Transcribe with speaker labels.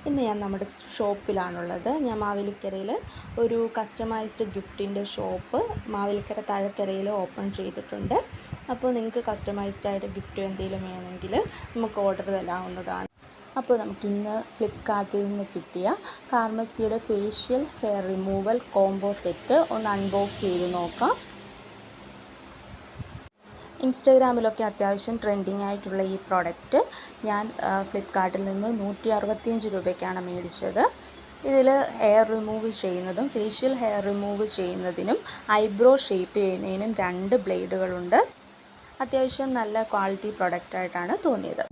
Speaker 1: ഇന്ന് ഞാൻ നമ്മുടെ ഷോപ്പിലാണുള്ളത്. ഞാൻ മാവേലിക്കരയിൽ ഒരു കസ്റ്റമൈസ്ഡ് ഗിഫ്റ്റിൻ്റെ ഷോപ്പ് മാവേലിക്കര താഴക്കരയിൽ ഓപ്പൺ ചെയ്തിട്ടുണ്ട്. അപ്പോൾ നിങ്ങൾക്ക് കസ്റ്റമൈസ്ഡ് ആയിട്ട് ഗിഫ്റ്റ് എന്തെങ്കിലും വേണമെങ്കിൽ നമുക്ക് ഓർഡർ തരാവുന്നതാണ്. അപ്പോൾ നമുക്കിന്ന് ഫ്ലിപ്കാർട്ടിൽ നിന്ന് കിട്ടിയ കാർമസിയുടെ facial hair removal combo set ഒന്ന് അൺബോക്സ് ചെയ്ത് നോക്കാം. ഇൻസ്റ്റഗ്രാമിലൊക്കെ അത്യാവശ്യം ട്രെൻഡിങ് ആയിട്ടുള്ള ഈ പ്രോഡക്റ്റ് ഞാൻ ഫ്ലിപ്കാർട്ടിൽ നിന്ന് 165 രൂപയ്ക്കാണ് മേടിച്ചത്. ഇതിൽ ഹെയർ റിമൂവ് ചെയ്യുന്നതും ഫേഷ്യൽ ഹെയർ റിമൂവ് ചെയ്യുന്നതിനും ഐബ്രോ ഷേപ്പ് ചെയ്യുന്നതിനും 2 ബ്ലേഡുകളുണ്ട്. അത്യാവശ്യം നല്ല ക്വാളിറ്റി പ്രോഡക്റ്റായിട്ടാണ് തോന്നിയത്.